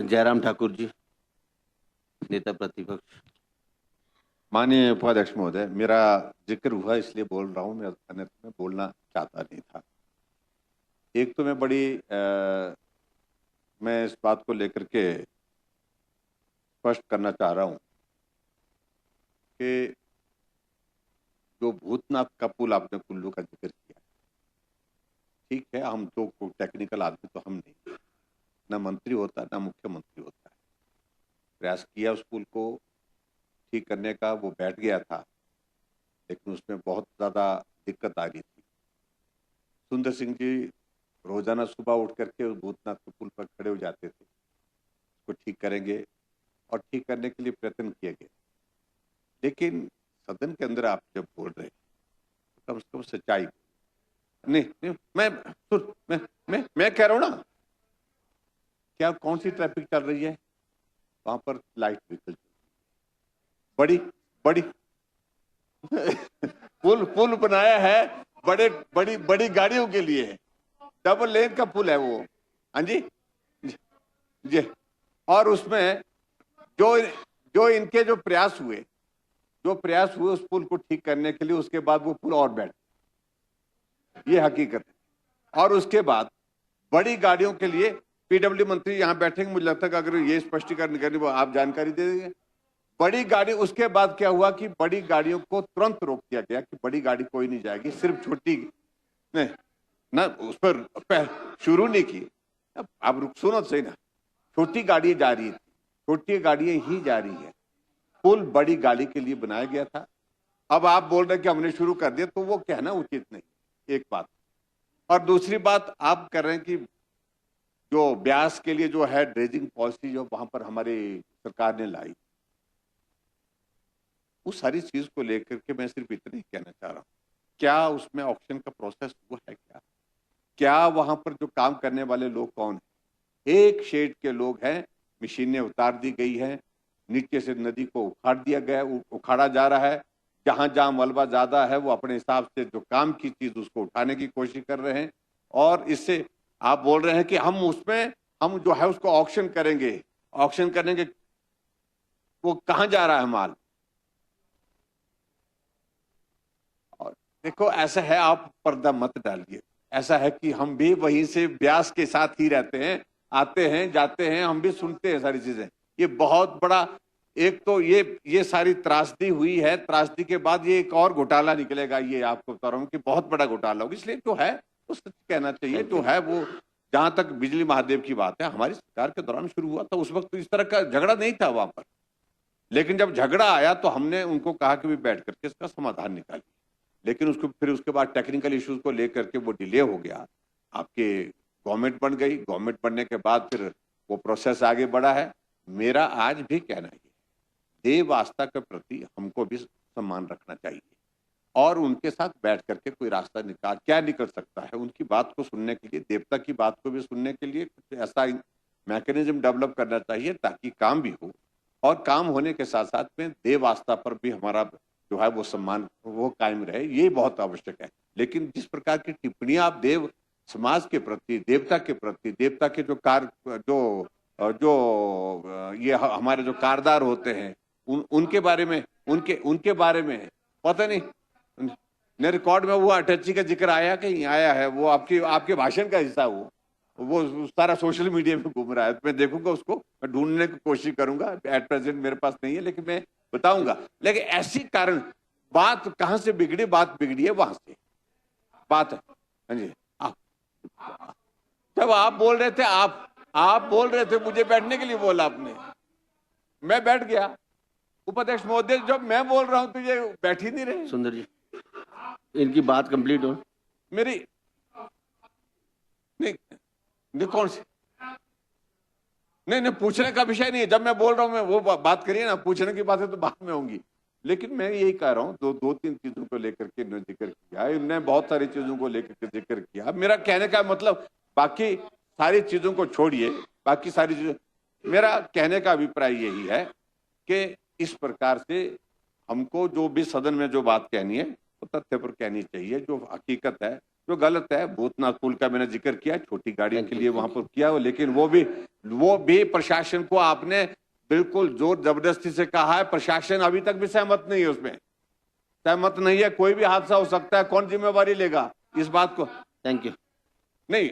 जयराम ठाकुर जी, नेता प्रतिपक्ष। माननीय उपाध्यक्ष महोदय, मेरा जिक्र हुआ इसलिए बोल रहा हूँ, मैं अन्यथा मैं बोलना चाहता नहीं था। एक तो मैं इस बात को लेकर के स्पष्ट करना चाह रहा हूँ कि जो भूतनाथ का पुल आपने कुल्लू का जिक्र किया, ठीक है, हम तो टेक्निकल आदमी तो हम नहीं, ना मंत्री होता ना मुख्यमंत्री होता है। प्रयास किया उस पुल को ठीक करने का, वो बैठ गया था, लेकिन उसमें बहुत ज्यादा दिक्कत आ रही थी। सुंदर सिंह जी रोजाना सुबह उठ करके उस भूतनाथ के पुल पर खड़े हो जाते थे, उसको ठीक करेंगे, और ठीक करने के लिए प्रयत्न किए गए। लेकिन सदन के अंदर आप जब बोल रहे हैं तो कम से कम सच्चाई। नहीं नहीं, मैं कह रहा हूं ना, क्या कौन सी ट्रैफिक चल रही है वहां पर? लाइट व्हीकल बड़ी बड़ी पुल पुल बनाया है बड़े बड़ी बड़ी गाड़ियों के लिए, डबल लेन का पुल है वो। हाँ जी जी। और उसमें जो जो इनके जो प्रयास हुए उस पुल को ठीक करने के लिए, उसके बाद वो पुल और बैठ, ये हकीकत है। और उसके बाद बड़ी गाड़ियों के लिए पीडब्ल्यू मंत्री यहां बैठेंगे, मुझे लगता है कि अगर ये स्पष्टीकरण करनी वो आप जानकारी दे देंगे। बड़ी गाड़ी, उसके बाद क्या हुआ कि बड़ी गाड़ियों को तुरंत रोक दिया गया कि बड़ी गाड़ी कोई नहीं जाएगी, सिर्फ छोटी नहीं ना, उस पर शुरू नहीं की। अब आप रुक, सुनो सही ना, छोटी गाड़ी जा रही थी, छोटी गाड़ियां ही जा रही है, पुल बड़ी गाड़ी के लिए बनाया गया था। अब आप बोल रहे कि हमने शुरू कर दिया, तो वो कहना उचित नहीं, एक बात। और दूसरी बात आप कर रहे हैं कि जो ब्यास के लिए जो है ड्रेजिंग पॉलिसी जो वहां पर हमारी सरकार ने लाई, उस सारी चीज को लेकर के मैं सिर्फ इतना ही कहना चाह रहा हूं, क्या उसमें ऑक्शन का प्रोसेस हुआ है? क्या वहां पर जो काम करने वाले लोग कौन है? एक शेड के लोग हैं, मशीनें उतार दी गई हैं, नीचे से नदी को उखाड़ दिया गया, उखाड़ा जा रहा है। जहां जहां मलबा ज्यादा है वो अपने हिसाब से जो काम की चीज उसको उठाने की कोशिश कर रहे हैं। और इससे आप बोल रहे हैं कि हम जो है उसको ऑक्शन करेंगे, ऑक्शन करने के, वो कहां जा रहा है माल? और देखो, ऐसा है, आप पर्दा मत डालिए। ऐसा है कि हम भी वहीं से ब्यास के साथ ही रहते हैं, आते हैं जाते हैं, हम भी सुनते हैं सारी चीजें। ये बहुत बड़ा, एक तो ये सारी त्रासदी हुई है, त्रासदी के बाद ये एक और घोटाला निकलेगा, ये आपको बता रहा हूं कि बहुत बड़ा घोटाला होगा। इसलिए जो है वो सच कहना चाहिए, जो है वो। जहां तक बिजली महादेव की बात है, हमारी सरकार के दौरान शुरू हुआ था, उस वक्त तो इस तरह का झगड़ा नहीं था वहां पर। लेकिन जब झगड़ा आया तो हमने उनको कहा कि भी बैठ करके इसका समाधान निकालिए। लेकिन उसको फिर उसके बाद टेक्निकल इश्यूज को लेकर के वो डिले हो गया। आपके गवर्नमेंट बन गई, गवर्नमेंट बनने के बाद फिर वो प्रोसेस आगे बढ़ा है। मेरा आज भी कहना है, देव आस्था के प्रति हमको भी सम्मान रखना चाहिए, और उनके साथ बैठ करके कोई रास्ता क्या निकल सकता है, उनकी बात को सुनने के लिए, देवता की बात को भी सुनने के लिए कुछ ऐसा मैकेनिज्म डेवलप करना चाहिए ताकि काम भी हो, और काम होने के साथ साथ में देव आस्था पर भी हमारा जो है वो सम्मान वो कायम रहे, ये बहुत आवश्यक है। लेकिन जिस प्रकार की टिप्पणियां आप देव समाज के प्रति, देवता के प्रति, देवता के जो ये हमारे जो कारदार होते हैं, उनके बारे में, उनके बारे में पता नहीं, ने रिकॉर्ड में वो अटैची का जिक्र आया कहीं? आया है? वो आपके भाषण का हिस्सा, वो सारा सोशल मीडिया में घूम रहा है। मैं देखूंगा उसको, मैं ढूंढने की कोशिश करूंगा, एट प्रेजेंट मेरे पास नहीं है, लेकिन मैं बताऊंगा। लेकिन ऐसी कारण बात कहां से बिगड़ी? बात बिगड़ी है वहां से, बात है। हाँ जी, जब आप बोल रहे थे, आप बोल रहे थे, मुझे बैठने के लिए बोला आपने, मैं बैठ गया। उपाध्यक्ष महोदय, जब मैं बोल रहा हूं तो ये बैठ ही नहीं रहे। सुंदर जी, इनकी बात कंप्लीट हो। मेरी नहीं, नहीं कौन सी, नहीं पूछने का विषय नहीं है। जब मैं बोल रहा हूं, मैं वो बात करिए ना, पूछने की बातें तो बाद में होंगी। लेकिन मैं यही कह रहा हूं, दो तीन चीजों को लेकर के इन्होंने जिक्र किया, इनने बहुत सारी चीजों को लेकर के जिक्र किया। मेरा कहने का मतलब, बाकी सारी चीजों को छोड़िए, बाकी सारी चीजों, मेरा कहने का अभिप्राय यही है कि इस प्रकार से हमको जो भी सदन में जो बात कहनी है वो तथ्य पर कहनी चाहिए, जो हकीकत है, जो गलत है। भूतनाथ पुल का मैंने जिक्र किया, छोटी गाड़ियों Thank के you, लिए thank वहां पर किया, लेकिन वो भी प्रशासन को आपने बिल्कुल जोर जबरदस्ती से कहा है। प्रशासन अभी तक भी सहमत नहीं है, उसमें सहमत नहीं है। कोई भी हादसा हो सकता है, कौन जिम्मेवारी लेगा इस बात को? Thank you. नहीं,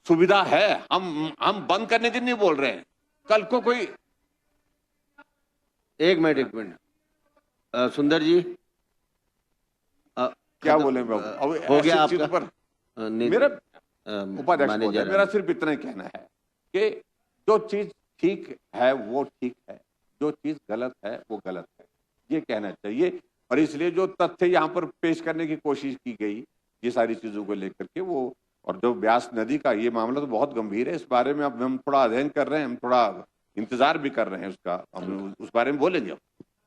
सुविधा है, हम बंद करने की नहीं बोल रहे हैं। कल को कोई एक मिनट सुंदर जी क्या बोले बाबू, अब हो गया ऐसी चीज आपका? पर मेरा उपाध्यक्ष माने जा महोदय, रहा मेरा है। सिर्फ इतना ही कहना है कि जो चीज ठीक है वो ठीक है, जो चीज गलत है वो गलत है, ये कहना चाहिए। और इसलिए जो तथ्य यहाँ पर पेश करने की कोशिश की गई ये सारी चीजों को लेकर के, वो और जो ब्यास नदी का ये मामला तो बहुत गंभीर है। इस बारे में अब हम थोड़ा अध्ययन कर रहे हैं, हम थोड़ा इंतजार भी कर रहे हैं उसका, हम उस बारे में बोलेंगे।